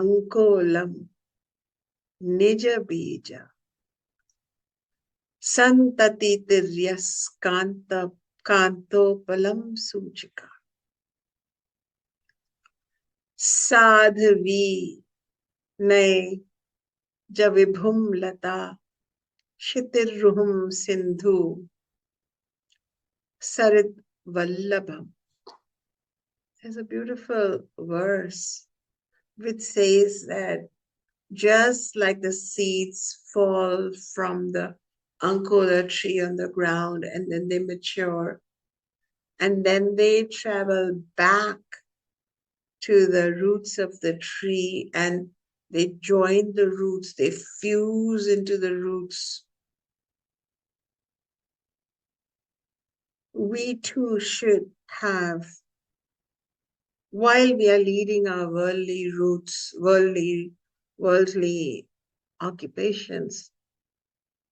Ankolam Nija Bija Santati Tiryas Kantopalam Sujika Sadhavi Nay Javibhum Lata Shitirruhum Sindhu Sarid Vallabham. There's a beautiful verse which says that just like the seeds fall from the Ankola tree on the ground and then they mature and then they travel back to the roots of the tree and they join the roots, they fuse into the roots. We too should have, while we are leading our worldly roots, worldly occupations,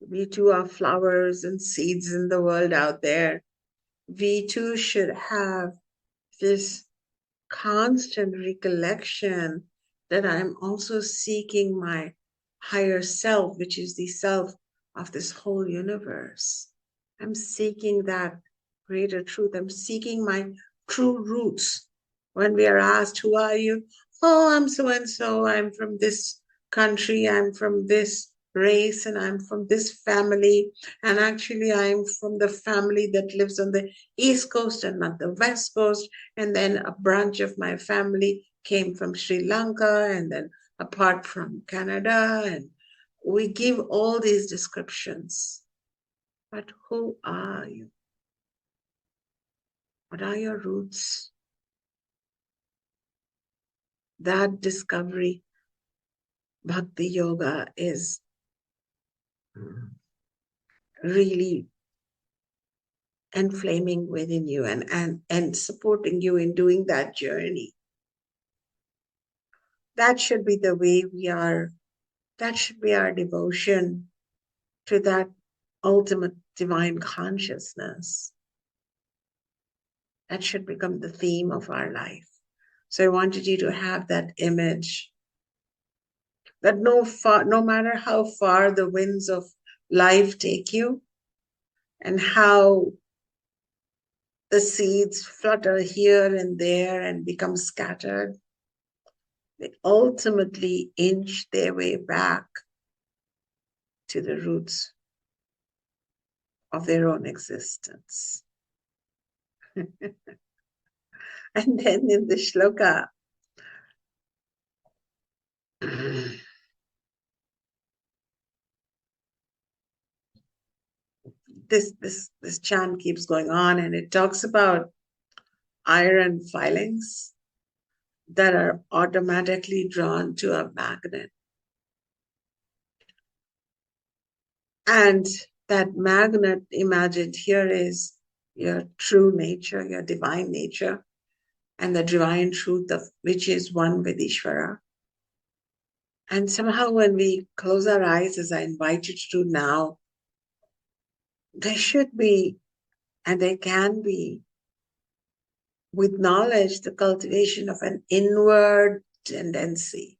we too are flowers and seeds in the world out there. We too should have this constant recollection that I'm also seeking my higher self, which is the self of this whole universe. I'm seeking that greater truth. I'm seeking my true roots. When we are asked, who are you? Oh, I'm so and so. I'm from this country. I'm from this race and I'm from this family. And actually, I'm from the family that lives on the East Coast and not the West Coast. And then a branch of my family came from Sri Lanka and then a part from Canada. And we give all these descriptions. But who are you? What are your roots? That discovery, Bhakti Yoga, is really enflaming within you and supporting you in doing that journey. That should be the way we are. That should be our devotion to that ultimate divine consciousness. That should become the theme of our life. So I wanted you to have that image that no matter how far the winds of life take you and how the seeds flutter here and there and become scattered, they ultimately inch their way back to the roots of their own existence. And then in the shloka, this chant keeps going on and it talks about iron filings that are automatically drawn to a magnet. And that magnet imagined here is your true nature, your divine nature, and the divine truth of which is one with Ishwara. And somehow when we close our eyes, as I invite you to do now, there should be, and there can be, with knowledge, the cultivation of an inward tendency.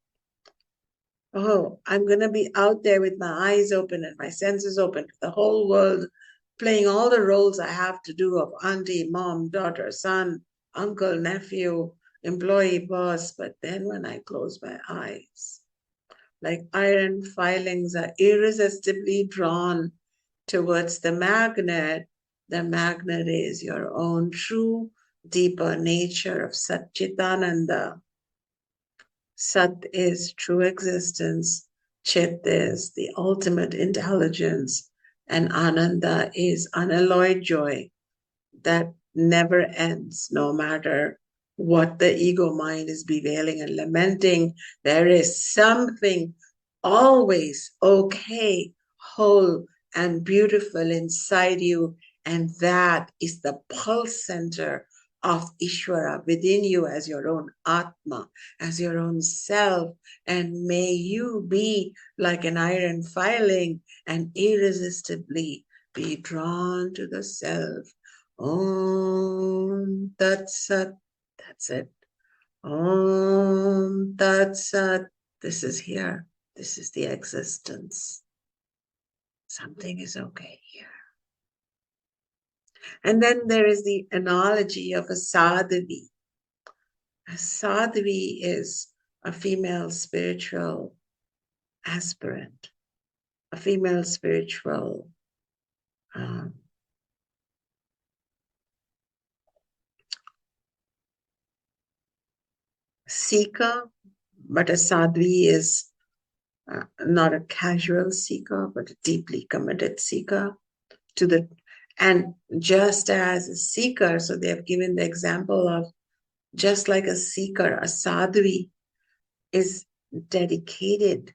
Oh, I'm going to be out there with my eyes open and my senses open to the whole world, playing all the roles I have to do of auntie, mom, daughter, son, uncle, nephew, employee, boss. But then when I close my eyes, like iron filings are irresistibly drawn towards the magnet is your own true, deeper nature of Satchitananda. Sat is true existence, Chit is the ultimate intelligence, and Ananda is unalloyed joy that never ends, no matter what the ego mind is bewailing and lamenting. There is something always okay, whole, and beautiful inside you, and that is the pulse center of Ishwara within you as your own Atma, as your own self. And may you be like an iron filing and irresistibly be drawn to the self. Om Tat Sat. That's it. Om Tat Sat. This is here. This is the existence. Something is okay here. And then there is the analogy of a sadhavi. A sadhavi is a female spiritual aspirant, a female spiritual seeker, but a sadhvi is not a casual seeker, but a deeply committed seeker to the, and just as a seeker, so they have given the example of just like a seeker, a sadhvi is dedicated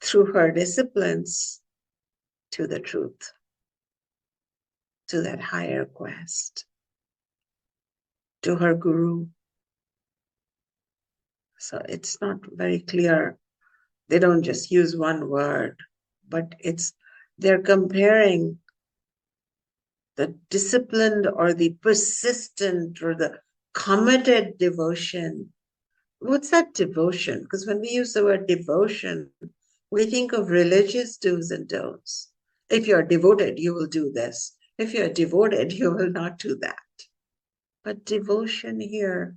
through her disciplines to the truth, to that higher quest, to her guru. So it's not very clear. They don't just use one word, but they're comparing the disciplined or the persistent or the committed devotion. What's that devotion? Because when we use the word devotion, we think of religious do's and don'ts. If you're devoted, you will do this. If you're devoted, you will not do that. But devotion here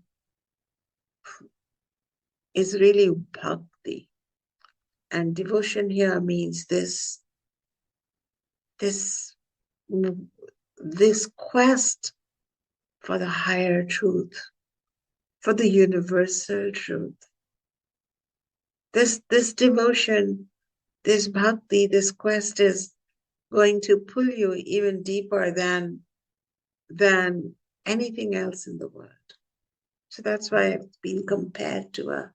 is really bhakti. And devotion here means this quest for the higher truth, for the universal truth. This devotion, this bhakti, this quest is going to pull you even deeper than anything else in the world. So that's why it's been compared to a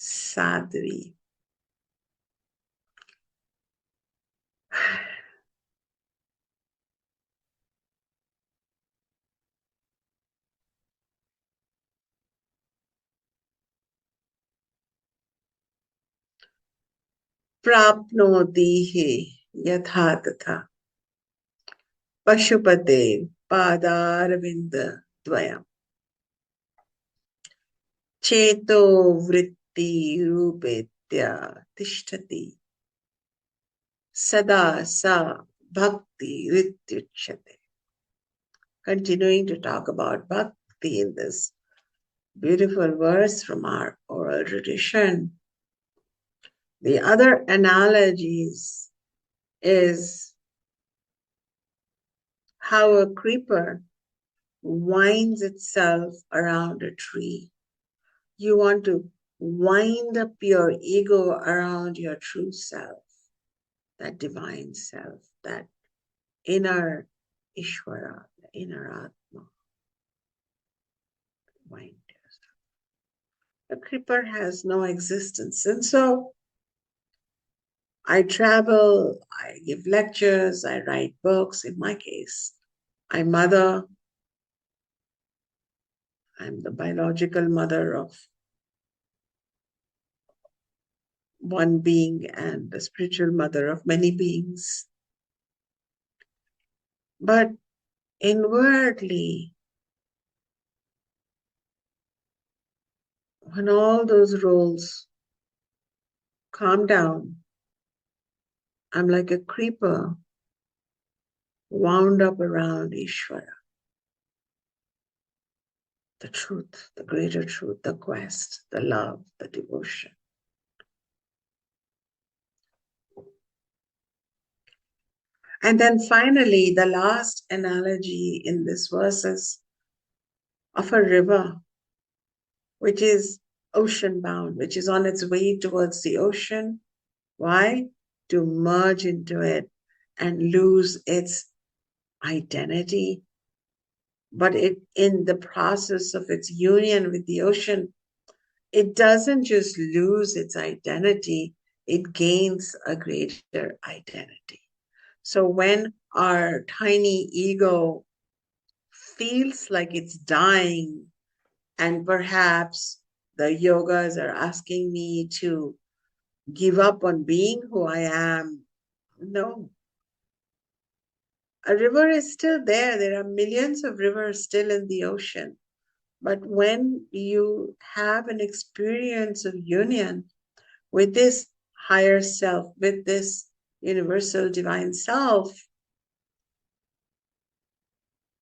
sadhavi. Prapnoti hi yatha tatha pashupate padarvinda dvayam cheto vritti rupetya tishtati sada sa bhakti rityuchyate. Continuing to talk about bhakti in this beautiful verse from our oral tradition. The other analogies is how a creeper winds itself around a tree. You want to wind up your ego around your true self, that divine self, that inner Ishwara, the inner Atma. Wind yourself. A creeper has no existence. And so I travel, I give lectures, I write books. In my case, I mother. I'm the biological mother of one being and the spiritual mother of many beings. But inwardly, when all those roles calm down, I'm like a creeper wound up around Ishwara. The truth, the greater truth, the quest, the love, the devotion. And then finally, the last analogy in this verse is of a river, which is ocean bound, which is on its way towards the ocean. Why? To merge into it and lose its identity. But in the process of its union with the ocean, it doesn't just lose its identity, it gains a greater identity. So when our tiny ego feels like it's dying, and perhaps the yogas are asking me to give up on being who I am, no. A river is still there. There are millions of rivers still in the ocean. But when you have an experience of union, with this higher self, with this universal divine self,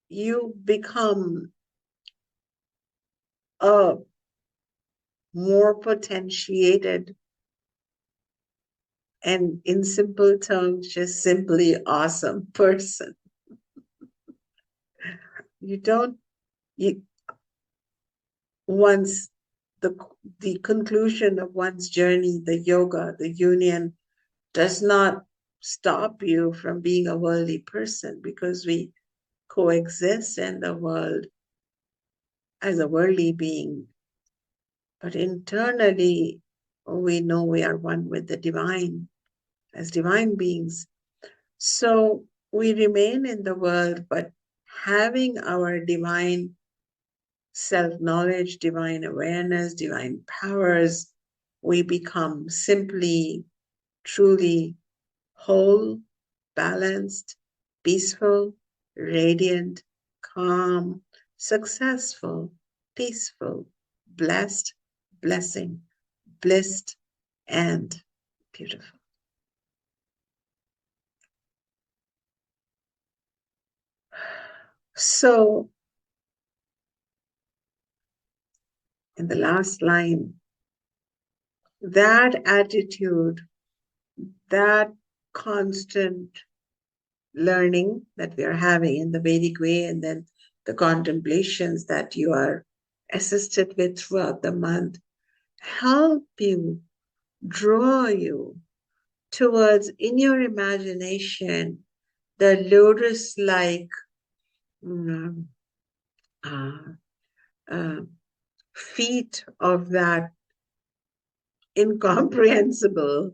you become a more potentiated and, in simple terms, just simply awesome person. You don't, you, once the conclusion of one's journey, the yoga, the union, does not stop you from being a worldly person, because we coexist in the world as a worldly being. But internally, we know we are one with the divine, as divine beings. So we remain in the world, but having our divine self-knowledge, divine awareness, divine powers, we become simply, truly whole, balanced, peaceful, radiant, calm, successful, peaceful, blessed, blessing, blissed, and beautiful. So, in the last line, that attitude, that constant learning that we are having in the Vedic way, and then the contemplations that you are assisted with throughout the month, help you, draw you towards, in your imagination, the lotus-like uh, uh, feet of that incomprehensible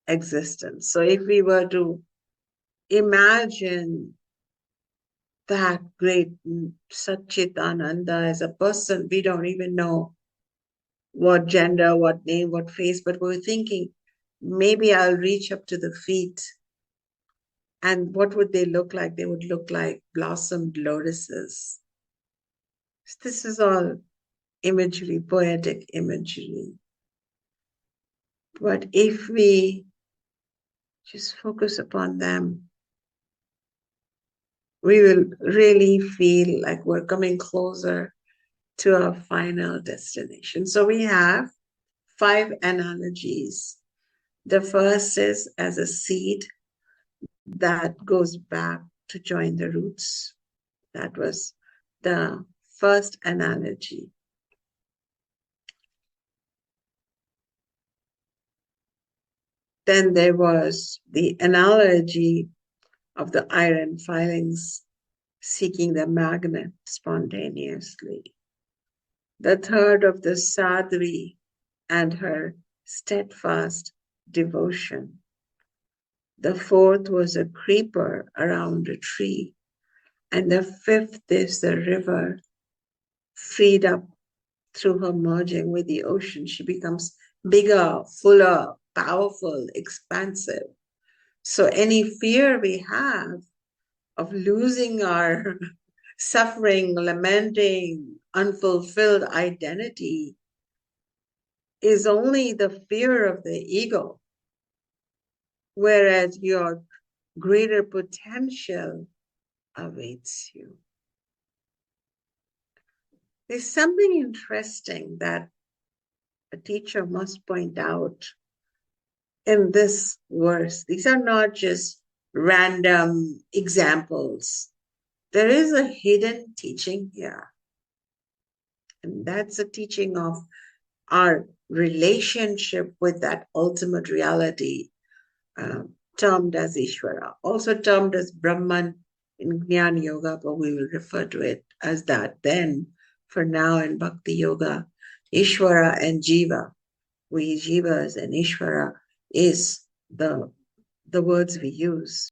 existence. So if we were to imagine that great Satchitananda as a person, we don't even know what gender, what name, what face, but we're thinking, maybe I'll reach up to the feet. And what would they look like? They would look like blossomed lotuses. This is all imagery, poetic imagery. But if we just focus upon them, we will really feel like we're coming closer to our final destination. So we have 5 analogies. The first is as a seed that goes back to join the roots. That was the first analogy. Then there was the analogy of the iron filings seeking the magnet spontaneously. The third of the Sadhavi and her steadfast devotion. The fourth was a creeper around a tree. And the fifth is the river, freed up through her merging with the ocean. She becomes bigger, fuller, powerful, expansive. So any fear we have of losing our suffering, lamenting, unfulfilled identity is only the fear of the ego, whereas your greater potential awaits you. There's something interesting that a teacher must point out in this verse. These are not just random examples. There is a hidden teaching here. And that's a teaching of our relationship with that ultimate reality, termed as Ishwara, also termed as Brahman in Jnana Yoga, but we will refer to it as that then. For now in Bhakti Yoga, Ishwara and Jiva, we Jivas and Ishwara is the words we use.